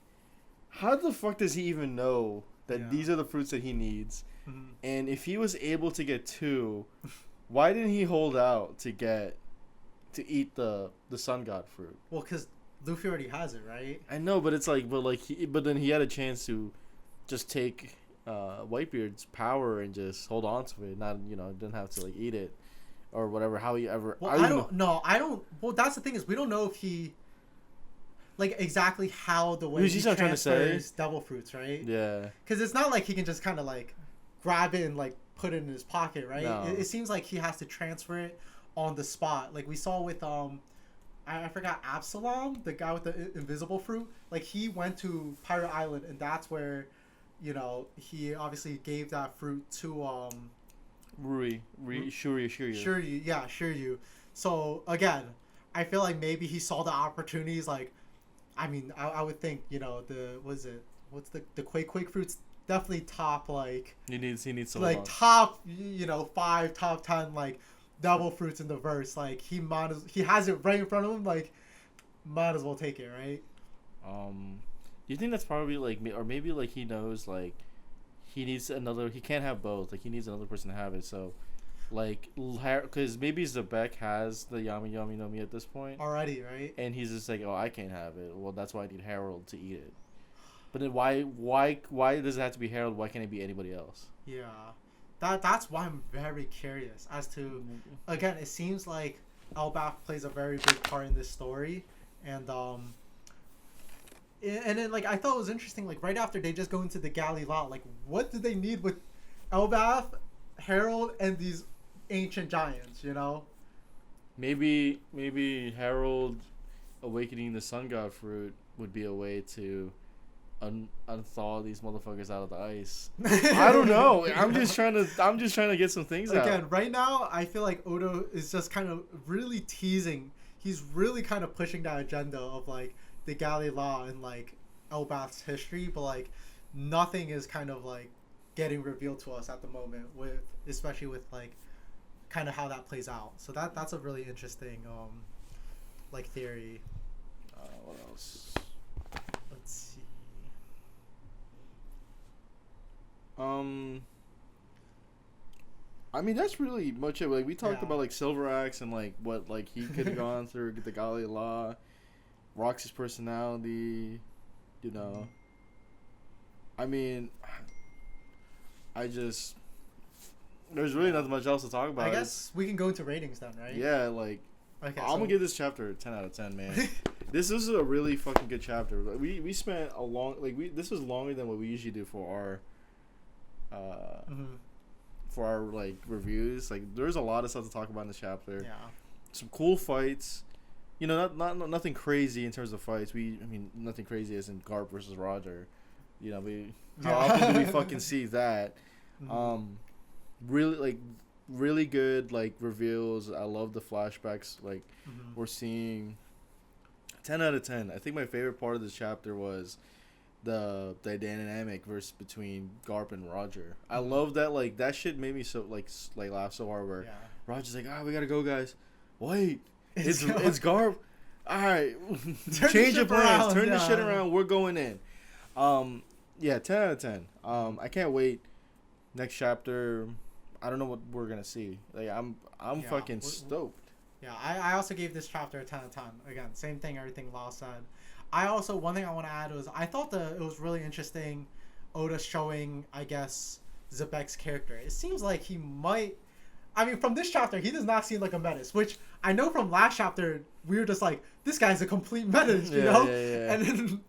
how the fuck does he even know that these are the fruits that he needs? Mm-hmm. And if he was able to get 2, why didn't he hold out to eat the sun god fruit? Well, because Luffy already has it, right? I know, but it's like, but then he had a chance to just take Whitebeard's power and just hold on to it, not, you know, didn't have to like eat it or whatever. How he ever? Well, I don't know. Well, that's the thing, is we don't know if he, like, exactly how the way he transfers devil fruits, right? Yeah. Because it's not like he can just kind of like grab it and like put it in his pocket, right? No. It seems like he has to transfer it on the spot, like we saw with I forgot, Absalom, the guy with the invisible fruit. Like, he went to Pirate Island, and that's where, you know, he obviously gave that fruit to Shiryu. So again, I feel like maybe he saw the opportunities. Like, I mean, I would think, you know, what's the Quake fruits definitely top, like, he needs like top, you know, 5, top 10 like double fruits in the verse. Like, he has it right in front of him, like, might as well take it, right? You think that's probably like, or maybe like he knows like he can't have both, like he needs another person to have it, so like, because maybe Zebek has the Yami Yami no Mi at this point already, right? And he's just like, oh, I can't have it, well, that's why I need Harold to eat it. But then why does it have to be Harold? Why can't it be anybody else? Yeah, that's why I'm very curious as to, again, it seems like Elbaf plays a very big part in this story, and then, like, I thought it was interesting, like, right after they just go into the galley lot, like, what do they need with Elbaf, Harold, and these ancient giants, you know? Maybe Harold awakening the sun god fruit would be a way to unthaw these motherfuckers out of the ice. I don't know. I'm just trying to get some things out. Again, right now, I feel like Oda is just kind of really teasing. He's really kind of pushing that agenda of like the Galley Law and like Elbath's history, but like nothing is kind of like getting revealed to us at the moment, with especially with like kind of how that plays out. So that's a really interesting like theory. What else? Let's see. I mean, that's really much it. Like, we talked about like Silver Axe and like what like he could have gone through, the Galley Law, Roxy's personality, you know. I mean, there's really nothing much else to talk about. I guess we can go into ratings then, right? Yeah, like Okay, I'm gonna give this chapter a 10 out of 10, man. This is a really fucking good chapter. We spent a long this was longer than what we usually do for our like reviews. Like, there's a lot of stuff to talk about in this chapter. Yeah. Some cool fights. You know, not nothing crazy in terms of fights. I mean, nothing crazy as in Garp versus Roger. You know, how often do we fucking see that? Really good like reveals. I love the flashbacks. Like, we're seeing 10 out of 10. I think my favorite part of this chapter was the dynamic between Garp and Roger. I love that. Like, that shit made me so like laugh so hard. Where Roger's like, we gotta go, guys. Wait, it's Garp. All right, change your plans. Turn the shit around. We're going in. 10 out of 10. I can't wait. Next chapter. I don't know what we're gonna see. Like, I'm fucking stoked. Yeah, I also gave this chapter a 10 out of 10. Again, same thing, everything Law said. One thing I want to add was, I thought that it was really interesting, Oda showing, I guess, Zebek's character. It seems like he might, I mean, from this chapter, he does not seem like a menace, which I know from last chapter, we were just like, this guy's a complete menace, you know? Yeah. And then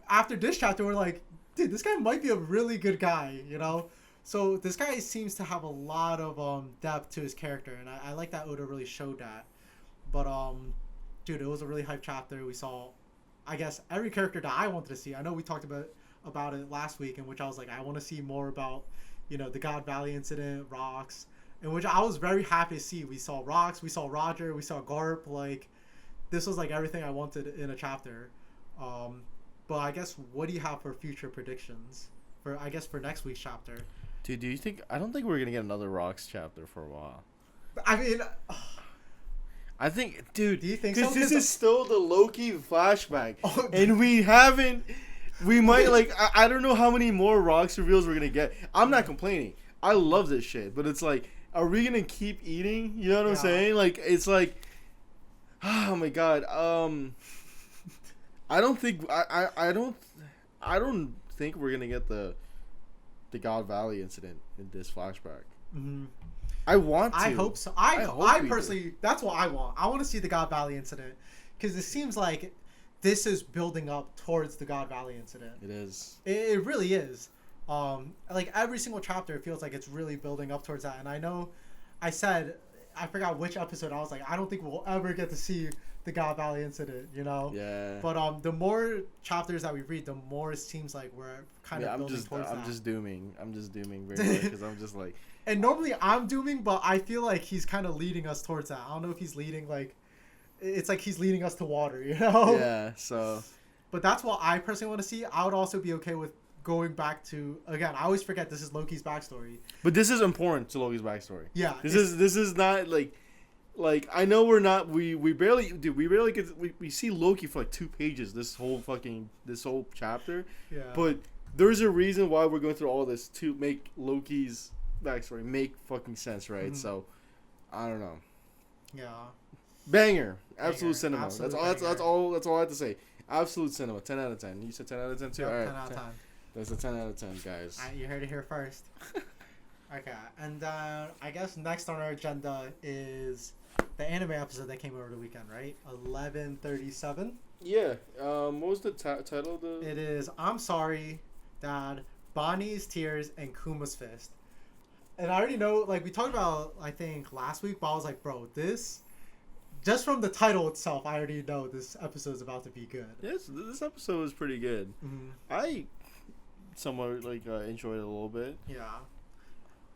after this chapter, we're like, dude, this guy might be a really good guy, you know? So this guy seems to have a lot of depth to his character, and I like that Oda really showed that. But dude, it was a really hype chapter. We saw, I guess, every character that I wanted to see. I know we talked about it last week, in which I was like, I want to see more about, you know, the God Valley incident, Rox, in which I was very happy to see. We saw Rox, we saw Roger, we saw Garp. Like, this was like everything I wanted in a chapter. But I guess, what do you have for future predictions for next week's chapter? Dude, I don't think we're gonna get another Rox chapter for a while. I mean, I think, dude, do you think so? Because this is still the Loki flashback, and we might like, I don't know how many more Rox reveals we're gonna get. I'm not complaining. I love this shit, but it's like, are we gonna keep eating? You know what I'm saying? Like, it's like, oh my god. I don't think we're gonna get the God Valley incident in this flashback. I want to. I hope so. I personally, that's what I want. I want to see the God Valley incident, because it seems like this is building up towards the God Valley incident. It is. It really is. Like, every single chapter, it feels like it's really building up towards that. And I know, I forgot which episode, I was like, I don't think we'll ever get to see the God Valley incident, you know? Yeah. But the more chapters that we read, the more it seems like we're kind of building towards that. I'm just dooming very much, because I'm just like... And normally I'm dooming, but I feel like he's kind of leading us towards that. I don't know if he's leading, like... It's like he's leading us to water, you know? Yeah, so... But that's what I personally want to see. I would also be okay with going back to... Again, I always forget this is Loki's backstory. But this is important to Loki's backstory. Yeah. This is not, like... Like, I know we're not... We barely get... We see Loki for, like, 2 pages this whole chapter. Yeah. But there's a reason why we're going through all this, to make Loki's backstory make fucking sense, right? So, I don't know. Yeah. Banger. Absolute cinema. Absolute that's all I have to say. Absolute cinema. 10 out of 10. You said 10 out of 10 too? Yep, all right. 10 out of 10. That's a 10 out of 10, guys. You heard it here first. Okay. And I guess next on our agenda is the anime episode that came over the weekend, right? 11:37. Yeah. What was the title of the... It is I'm Sorry, Dad, Bonnie's Tears, and Kuma's Fist. And I already know, like, we talked about, I think, last week, but I was like, bro, this just from the title itself, I already know this episode is about to be good. Yes, this episode was pretty good. Mm-hmm. I somewhat enjoyed it a little bit. Yeah.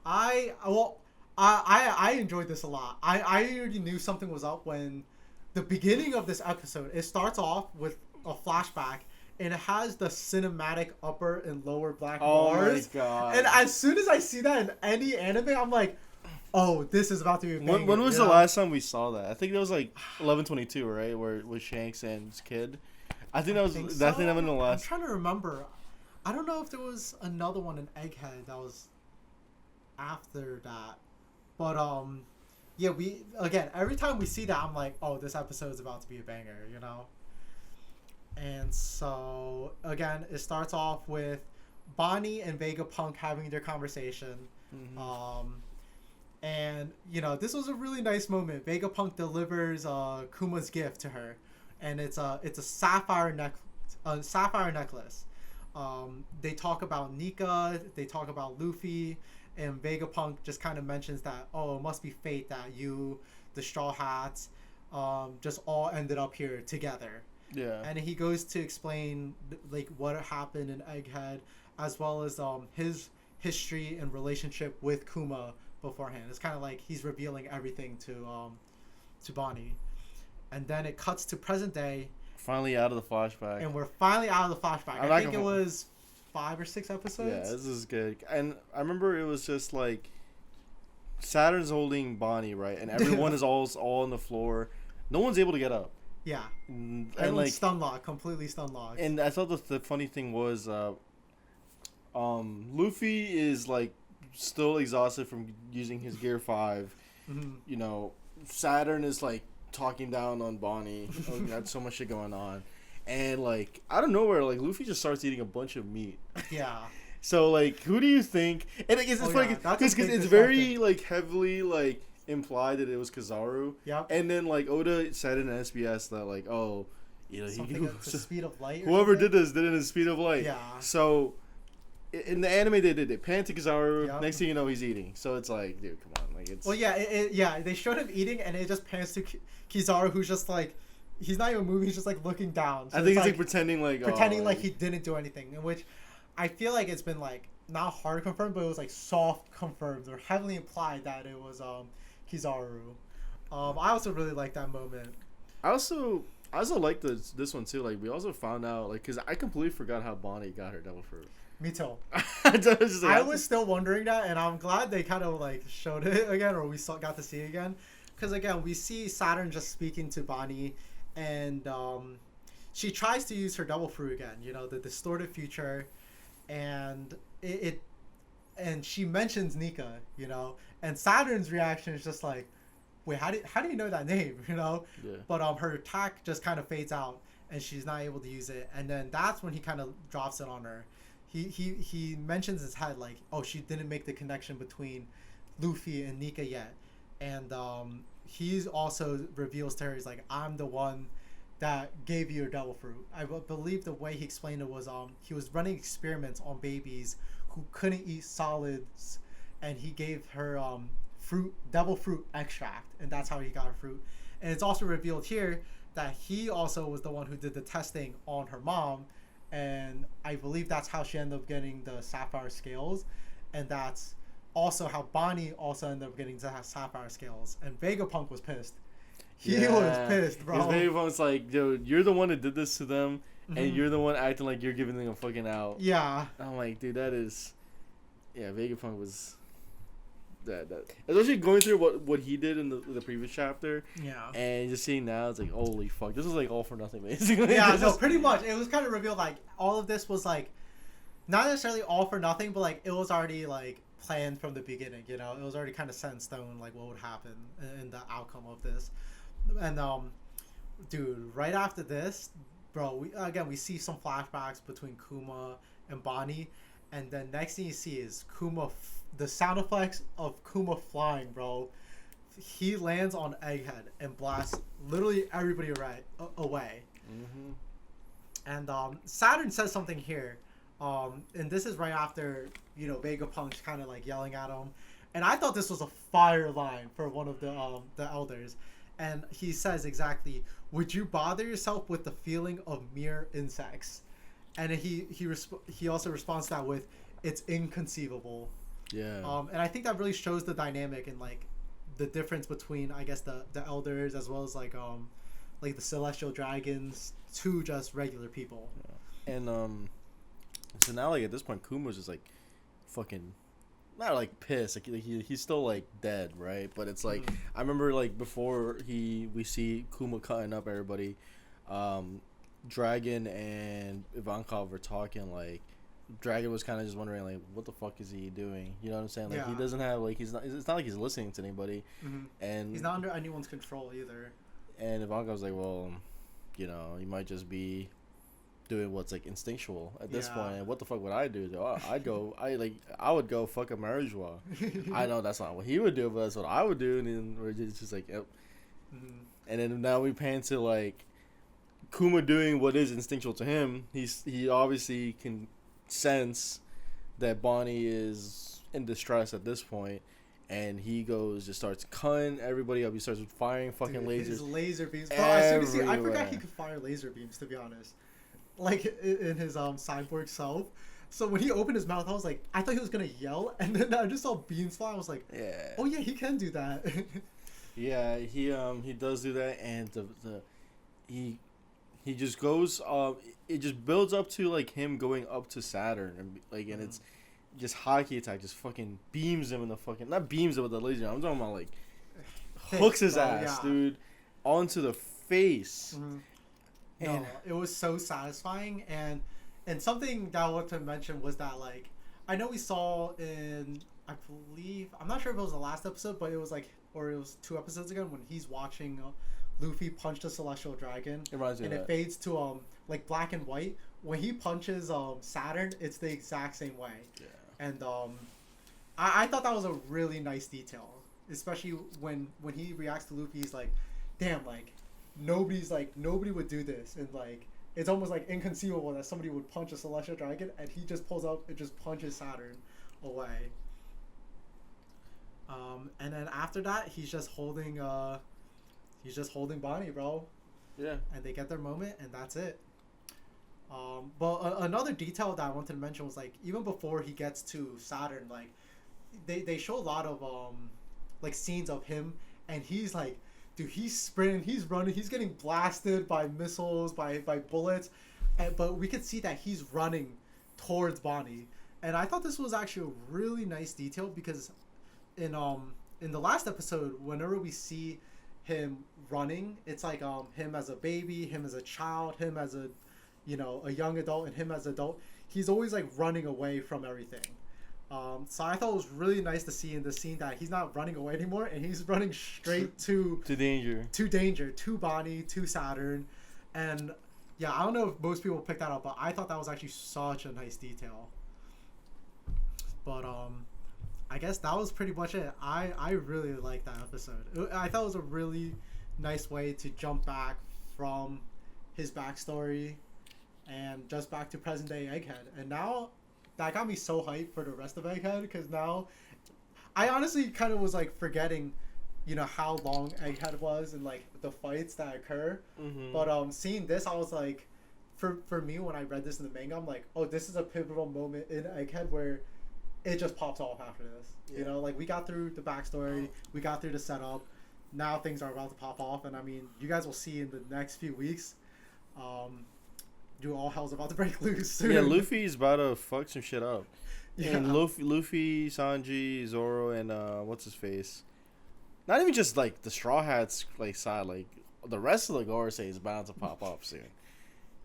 I enjoyed this a lot. I already knew something was up when the beginning of this episode, it starts off with a flashback and it has the cinematic upper and lower black bars. Oh my god. And as soon as I see that in any anime, I'm like, oh, this is about to be a banger. When was the last time we saw that? I think it was like 11/22, right? Where with Shanks and his kid. I think that was. I think that was the last. I'm trying to remember. I don't know if there was another one in Egghead that was after that, but yeah, we again every time we see that, I'm like, oh, this episode is about to be a banger, you know. And so again, it starts off with Bonnie and Vegapunk having their conversation. Mm-hmm. And you know, this was a really nice moment. Vegapunk delivers Kuma's gift to her, and it's a sapphire necklace. They talk about Nika, they talk about Luffy, and Vegapunk just kind of mentions that, oh, it must be fate that you, the Straw Hats, just all ended up here together. Yeah. And he goes to explain like what happened in Egghead, as well as his history and relationship with Kuma beforehand. It's kind of like he's revealing everything to Bonnie, and then it cuts to present day. Finally out of the flashback. And we're finally out of the flashback. I think it was 5 or 6 episodes. Yeah, this is good. And I remember it was just like Saturn's holding Bonnie, right? And everyone is all on the floor. No one's able to get up. Yeah. And like stun locked, completely stun locked. And I thought the funny thing was Luffy is like still exhausted from using his Gear 5. Mm-hmm. You know, Saturn is like talking down on Bonnie. Oh, got so much shit going on, and like out of nowhere, like Luffy just starts eating a bunch of meat. Yeah. So like, who do you think? And it's funny because it's very like heavily like implied that it was Kizaru. Yeah. And then like Oda said in SBS that like, oh, you know, something at the speed of light. Whoever did this did it in the speed of light. Yeah. So in the anime they did it. Pan to Kizaru. Yep. Next thing you know, he's eating. So it's like, dude, come on, like it's. Well, yeah, they showed him eating, and it just pans to Kizaru, who's just like, he's not even moving. He's just like looking down. So I think he's like pretending like he didn't do anything, in which I feel like it's been like not hard confirmed, but it was like soft confirmed or heavily implied that it was Kizaru. I also really like that moment. I also like this one too. Like we also found out like because I completely forgot how Bonnie got her devil fruit. Me too. I was still wondering that, and I'm glad they kind of like showed it again, or we got to see it again. Because again, we see Saturn just speaking to Bonnie, and she tries to use her devil fruit again. You know, the distorted future, and and she mentions Nika. You know, and Saturn's reaction is just like, wait, how do you know that name? You know. Yeah. But her attack just kind of fades out, and she's not able to use it. And then that's when he kind of drops it on her. He mentions his head like, oh, she didn't make the connection between Luffy and Nika yet. And he's also reveals to her, he's like, I'm the one that gave you your devil fruit. I believe the way he explained it was he was running experiments on babies who couldn't eat solids, and he gave her devil fruit extract, and that's how he got her fruit. And it's also revealed here that he also was the one who did the testing on her mom, and I believe that's how she ended up getting the sapphire scales, and that's also how Bonnie also ended up getting the sapphire scales. And Vegapunk was pissed. He was pissed, bro. Because Vegapunk like, dude, you're the one that did this to them, and you're the one acting like you're giving them a fucking out. Yeah. I'm like, dude, that is, yeah, Vegapunk was. That especially going through what he did in the previous chapter, yeah, and just seeing now, it's like, holy fuck, this was like all for nothing, basically. Yeah, no, pretty much. It was kind of revealed like all of this was like not necessarily all for nothing, but like it was already like planned from the beginning. You know, it was already kind of set in stone like what would happen in the outcome of this. And dude, right after this, bro, we see some flashbacks between Kuma and Bonnie, and then next thing you see is Kuma. The sound effects of Kuma flying, bro. He lands on Egghead and blasts literally everybody away. Mm-hmm. And Saturn says something here, and this is right after, you know, Vegapunk's kind of like yelling at him, and I thought this was a fire line for one of the elders, and he says exactly, "Would you bother yourself with the feeling of mere insects?" And he also responds to that with, "It's inconceivable." Yeah. And I think that really shows the dynamic and like the difference between, I guess, the elders as well as like the celestial dragons to just regular people. Yeah. And so now like at this point, Kuma's just like fucking not like pissed. Like he's still like dead, right? But it's like I remember like before we see Kuma cutting up everybody, Dragon and Ivankov were talking like. Dragon was kind of just wondering like what the fuck is he doing, you know what I'm saying, like he doesn't have like it's not like he's listening to anybody, and he's not under anyone's control either. And Ivanka was like, well, you know, you might just be doing what's like instinctual at this point, and what the fuck would I do though? I would go fuck a marijuana. I know that's not what he would do, but that's what I would do. And then we're just like yep. And then now we pan to like Kuma doing what is instinctual to him. He obviously can sense that Bonnie is in distress at this point, and he just starts cutting everybody up. He starts firing fucking lasers. His laser beams. Bro, as soon as I forgot he could fire laser beams, to be honest. Like in his cyborg self. So when he opened his mouth, I was like, I thought he was gonna yell, and then I just saw beams fly. I was like, yeah. Oh yeah, he can do that. Yeah, he does do that, and he just goes it just builds up to like him going up to Saturn and like and it's just hockey attack just fucking beams him in the fucking not beams him with the laser. I'm talking about like hooks his ass, dude, onto the face. No, it was so satisfying, and something that I wanted to mention was that like I know we saw in I believe I'm not sure if it was the last episode, but it was like or it was 2 episodes ago when he's watching Luffy punch the celestial dragon, it fades to like black and white. When he punches Saturn, it's the exact same way. Yeah. And I thought that was a really nice detail, especially when he reacts to Luffy. He's like, damn, like nobody would do this, and like it's almost like inconceivable that somebody would punch a celestial dragon, and he just pulls up and just punches Saturn away. And then after that, he's just holding Bonnie, bro. Yeah. And they get their moment, and that's it. But another detail that I wanted to mention was like even before he gets to Saturn, like they show a lot of like scenes of him, and he's like, dude, he's sprinting, he's running, he's getting blasted by missiles, by bullets, but we could see that he's running towards Bonnie, and I thought this was actually a really nice detail because in the last episode, whenever we see him running, it's like him as a baby, him as a child, him as a young adult, and him as an adult. He's always like running away from everything. So I thought it was really nice to see in the scene that he's not running away anymore, and he's running straight to danger, to Bonnie, to Saturn, and yeah, I don't know if most people picked that up, but I thought that was actually such a nice detail. But I guess that was pretty much it. I really liked that episode. I thought it was a really nice way to jump back from his backstory and just back to present day Egghead. And now that got me so hyped for the rest of Egghead, because now I honestly kind of was like forgetting, how long Egghead was and like the fights that occur. But seeing this, I was like, for me when I read this in the manga, I'm like, oh, this is a pivotal moment in Egghead where it just pops off after this. Yeah. Like we got through the backstory, we got through the setup. Now things are about to pop off, and I mean, you guys will see in the next few weeks. All hell's about to break loose soon. Yeah, Luffy's about to fuck some shit up. Yeah. And Luffy, Sanji, Zoro, and what's his face? Not even just like the Straw Hats like side, like the rest of the Gorosei is bound to pop up soon.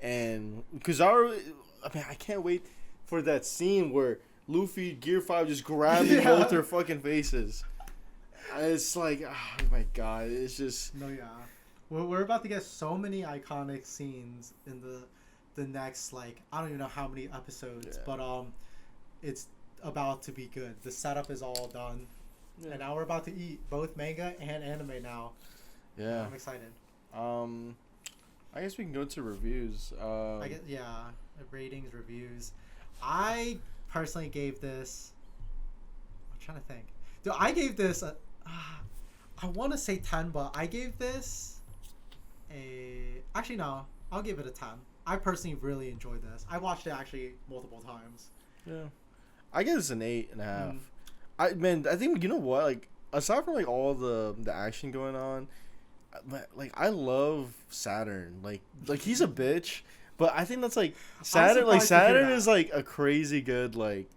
And Kizaru, I can't wait for that scene where Luffy, Gear 5 just grabbing both their fucking faces. It's like, oh my god, it's just... No, yeah. We're about to get so many iconic scenes in the next, like, I don't even know how many episodes, but it's about to be good. The setup is all done. Yeah. And now we're about to eat both manga and anime now. Yeah. I'm excited. I guess we can go to reviews. Ratings, reviews. I personally gave this... I'm trying to think. Dude, I gave this I want to say 10, but I gave this actually no, I'll give it a 10. I personally really enjoyed this. I watched it actually multiple times. Yeah, I give this an 8.5. I think you know what, like aside from like all the action going on, like I love Saturn. Like he's a bitch, but I think that's like Saturn. Like Saturn is like a crazy good like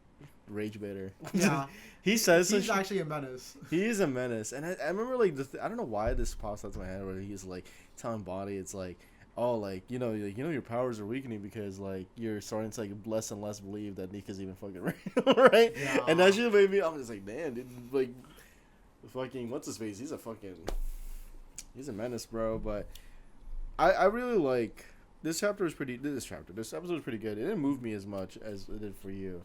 rage baiter. Yeah. He says he's actually a menace. He is a menace, and I remember like I don't know why this pops out to my head where he's like telling Body it's like, oh, like you know your powers are weakening because like you're starting to like less and less believe that Nika's even fucking real, right? Yeah. And that shit made me. I'm just like, damn, dude, like fucking what's his face? He's a menace, bro. But I really like this episode was pretty good. It didn't move me as much as it did for you.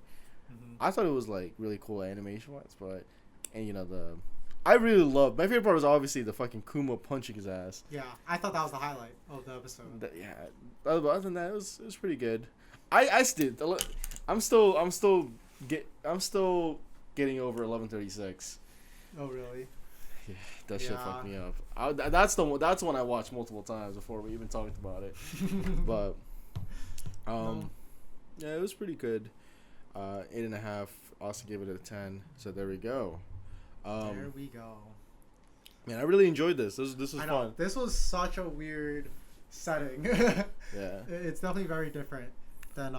I thought it was like really cool animation wise, and you know I really loved. My favorite part was obviously the fucking Kuma punching his ass. Yeah, I thought that was the highlight of the episode. Other than that, it was pretty good. I'm still getting over 1136. Oh really? Yeah, that shit fucked me up. That's the one I watched multiple times before we even talked about it. But yeah, it was pretty good. 8.5. Austin gave it a 10. So there we go. There we go. Man, I really enjoyed this. This was fun. This was such a weird setting. Yeah. It's definitely very different than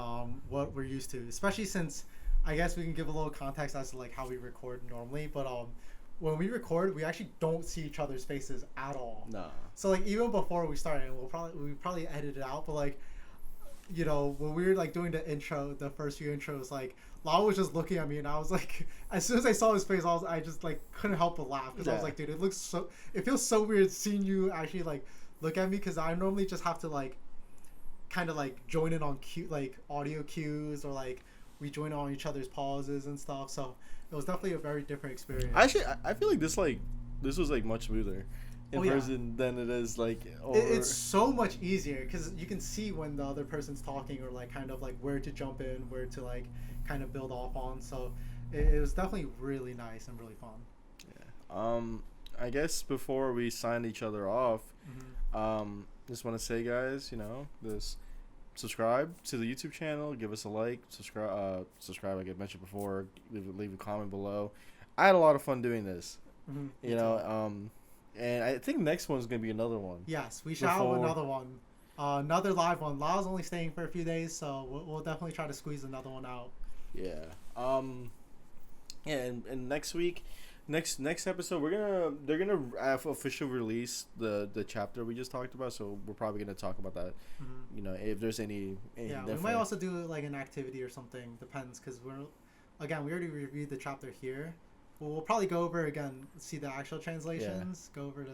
what we're used to, especially since I guess we can give a little context as to like how we record normally, but when we record, we actually don't see each other's faces at all. No. So like even before we started, we probably edit it out, but like you know, when we were like doing the first few intros, like Lyle was just looking at me, and I was like, as soon as I saw his face, I just like couldn't help but laugh because I was like, dude, it feels so weird seeing you actually like look at me because I normally just have to like kind of like join in on like audio cues or like we join on each other's pauses and stuff. So it was definitely a very different experience. Actually, I feel like this was like much smoother in person than it is like it's so much easier because you can see when the other person's talking or like kind of like where to jump in, where to like kind of build off on. So it was definitely really nice and really fun. Yeah. I guess before we sign each other off, just want to say, guys, you know, subscribe to the YouTube channel, give us a like, subscribe like I mentioned before, leave a comment below. I had a lot of fun doing this. You know, and I think next one's gonna be another one. Yes, we shall have another one, another live one. Lyle's only staying for a few days, so we'll definitely try to squeeze another one out. Yeah. Yeah, and next week, next episode, they're gonna officially release the chapter we just talked about. So we're probably gonna talk about that. You know, if there's any we might also do like an activity or something. Depends, because we already reviewed the chapter here. We'll probably go over again, see the actual translations, go over to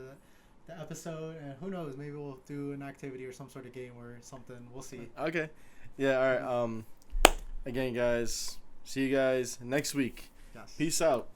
the episode, and who knows, maybe we'll do an activity or some sort of game or something. We'll see. Okay. Yeah, all right. Again, guys, see you guys next week. Yes. Peace out.